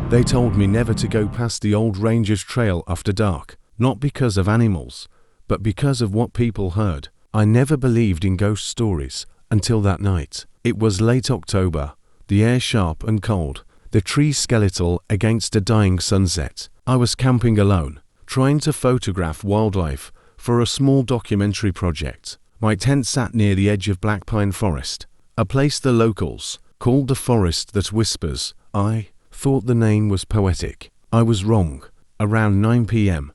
They told me never to go past the old ranger's trail after dark, not because of animals, but because of what people heard. I never believed in ghost stories until that night. It was late October, the air sharp and cold, the trees skeletal against a dying sunset. I was camping alone, trying to photograph wildlife for a small documentary project. My tent sat near the edge of Black Pine Forest, a place the locals called the forest that whispers. I thought the name was poetic. I was wrong. Around 9 p.m.,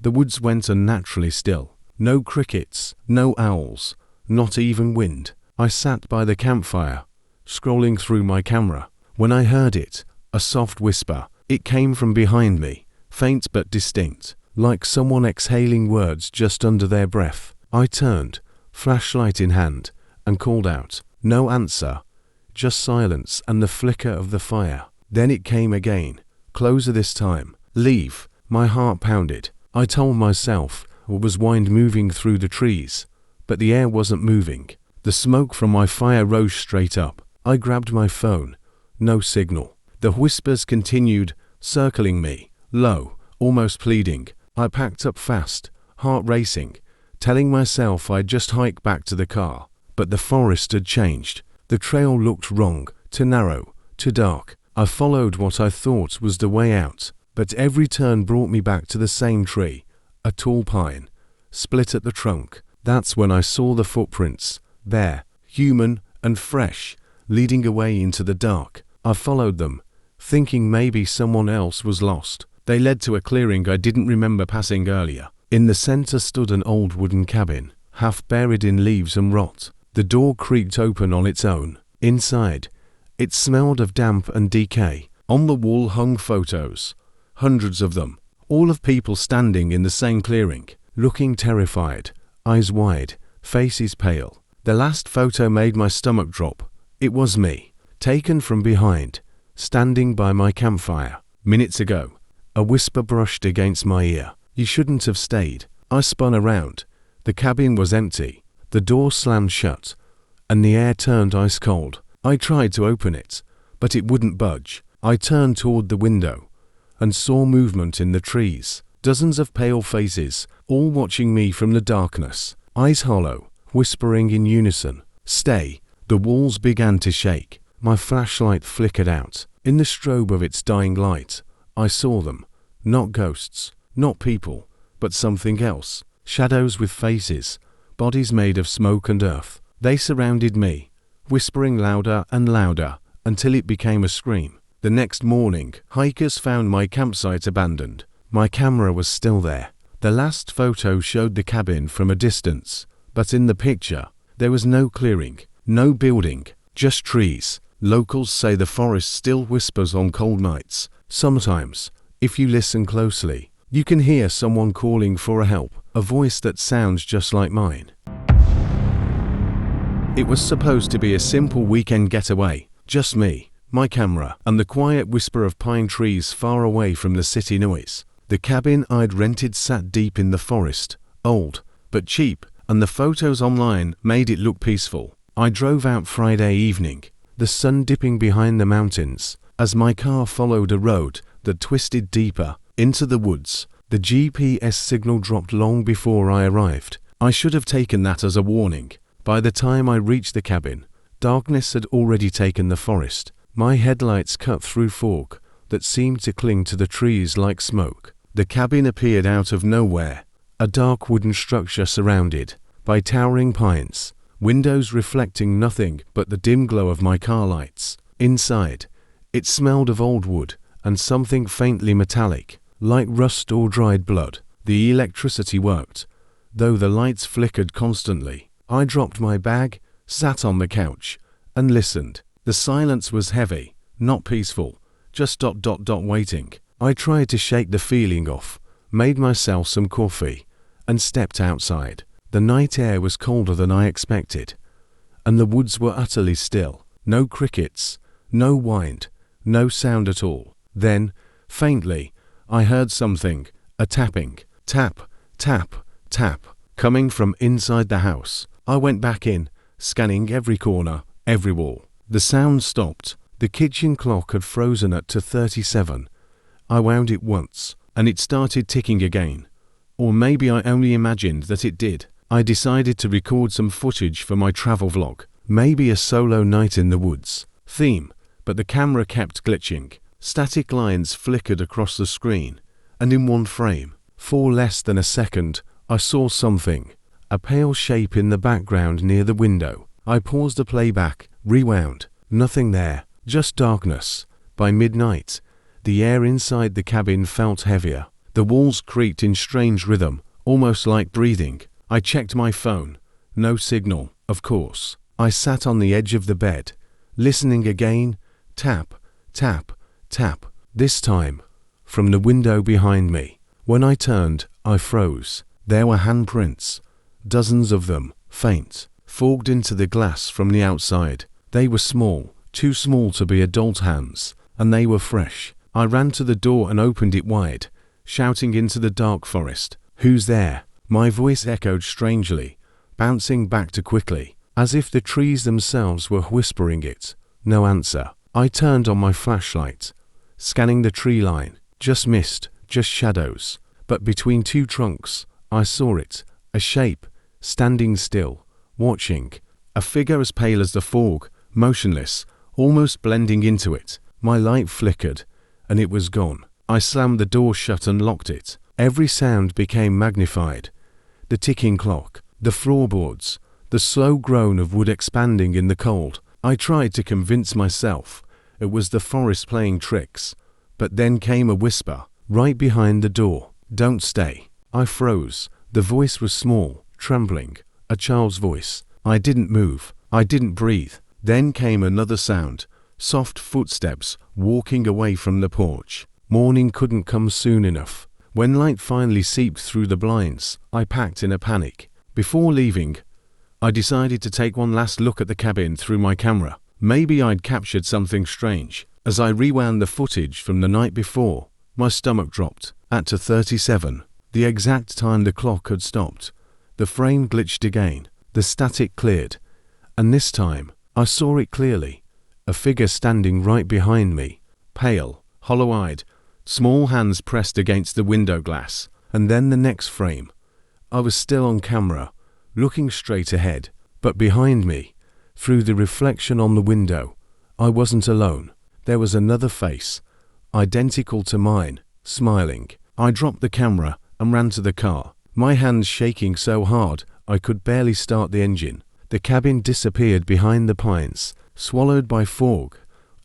the woods went unnaturally still. No crickets, no owls, not even wind. I sat by the campfire, scrolling through my camera, when I heard it, a soft whisper. It came from behind me, faint but distinct, like someone exhaling words just under their breath. I turned, flashlight in hand, and called out. No answer, just silence and the flicker of the fire. Then it came again, closer this time. Leave. My heart pounded. I told myself it was wind moving through the trees, but the air wasn't moving. The smoke from my fire rose straight up. I grabbed my phone. No signal. The whispers continued, circling me, low, almost pleading. I packed up fast, heart racing, telling myself I'd just hike back to the car. But the forest had changed. The trail looked wrong, too narrow, too dark. I followed what I thought was the way out, but every turn brought me back to the same tree, a tall pine, split at the trunk. That's when I saw the footprints, bare, human and fresh, leading away into the dark. I followed them, thinking maybe someone else was lost. They led to a clearing I didn't remember passing earlier. In the center stood an old wooden cabin, half buried in leaves and rot. The door creaked open on its own. Inside, it smelled of damp and decay. On the wall hung photos, hundreds of them, all of people standing in the same clearing, looking terrified, eyes wide, faces pale. The last photo made my stomach drop. It was me, taken from behind, standing by my campfire. Minutes ago, a whisper brushed against my ear. You shouldn't have stayed. I spun around. The cabin was empty. The door slammed shut, and the air turned ice cold. I tried to open it, but it wouldn't budge. I turned toward the window and saw movement in the trees. Dozens of pale faces, all watching me from the darkness, eyes hollow, whispering in unison. Stay. The walls began to shake. My flashlight flickered out. In the strobe of its dying light, I saw them. Not ghosts, not people, but something else. Shadows with faces, bodies made of smoke and earth. They surrounded me, whispering louder and louder, until it became a scream. The next morning, hikers found my campsite abandoned. My camera was still there. The last photo showed the cabin from a distance, but in the picture, there was no clearing, no building, just trees. Locals say the forest still whispers on cold nights. Sometimes, if you listen closely, you can hear someone calling for help, a voice that sounds just like mine. It was supposed to be a simple weekend getaway, just me, my camera, and the quiet whisper of pine trees far away from the city noise. The cabin I'd rented sat deep in the forest, old, but cheap, and the photos online made it look peaceful. I drove out Friday evening, the sun dipping behind the mountains, as my car followed a road that twisted deeper into the woods. The GPS signal dropped long before I arrived. I should have taken that as a warning. By the time I reached the cabin, darkness had already taken the forest. My headlights cut through fog that seemed to cling to the trees like smoke. The cabin appeared out of nowhere, a dark wooden structure surrounded by towering pines, windows reflecting nothing but the dim glow of my car lights. Inside, it smelled of old wood and something faintly metallic, like rust or dried blood. The electricity worked, though the lights flickered constantly. I dropped my bag, sat on the couch, and listened. The silence was heavy, not peaceful, just waiting. I tried to shake the feeling off, made myself some coffee, and stepped outside. The night air was colder than I expected, and the woods were utterly still. No crickets, no wind, no sound at all. Then, faintly, I heard something, a tapping, tap, tap, tap, coming from inside the house. I went back in, scanning every corner, every wall. The sound stopped. The kitchen clock had frozen at 2:37, I wound it once, and it started ticking again. Or maybe I only imagined that it did. I decided to record some footage for my travel vlog. Maybe a solo night in the woods theme, but the camera kept glitching. Static lines flickered across the screen, and in one frame, for less than a second, I saw something. A pale shape in the background near the window. I paused the playback, rewound. Nothing there, just darkness. By midnight, the air inside the cabin felt heavier. The walls creaked in strange rhythm, almost like breathing. I checked my phone. No signal, of course. I sat on the edge of the bed, listening again. Tap, tap, tap. This time, from the window behind me. When I turned, I froze. There were handprints. Dozens of them, faint, fogged into the glass from the outside. They were small, too small to be adult hands, and they were fresh. I ran to the door and opened it wide, shouting into the dark forest, "Who's there?" My voice echoed strangely, bouncing back too quickly, as if the trees themselves were whispering it. No answer. I turned on my flashlight, scanning the tree line. Just mist, just shadows. But between two trunks, I saw it, a shape, standing still, watching. A figure as pale as the fog, motionless, almost blending into it. My light flickered, and it was gone. I slammed the door shut and locked it. Every sound became magnified. The ticking clock, the floorboards, the slow groan of wood expanding in the cold. I tried to convince myself it was the forest playing tricks. But then came a whisper, right behind the door. "Don't stay." I froze. The voice was small, trembling, a child's voice. I didn't move. I didn't breathe. Then came another sound, soft footsteps walking away from the porch. Morning couldn't come soon enough. When light finally seeped through the blinds, I packed in a panic. Before leaving, I decided to take one last look at the cabin through my camera. Maybe I'd captured something strange. As I rewound the footage from the night before, my stomach dropped. At 2:37, the exact time the clock had stopped, the frame glitched again. The static cleared, and this time, I saw it clearly. A figure standing right behind me, pale, hollow-eyed, small hands pressed against the window glass. And then the next frame, I was still on camera, looking straight ahead. But behind me, through the reflection on the window, I wasn't alone. There was another face, identical to mine, smiling. I dropped the camera and ran to the car, my hands shaking so hard I could barely start the engine. The cabin disappeared behind the pines, swallowed by fog.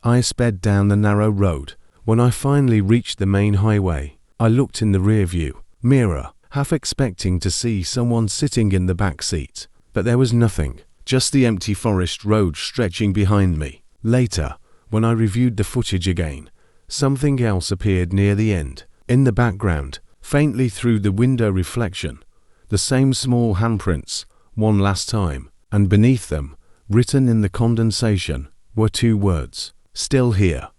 I sped down the narrow road. When I finally reached the main highway, I looked in the rearview mirror, half expecting to see someone sitting in the back seat. But there was nothing, just the empty forest road stretching behind me. Later, when I reviewed the footage again, something else appeared near the end. In the background, faintly through the window reflection, the same small handprints, one last time, and beneath them, written in the condensation, were two words, "Still here."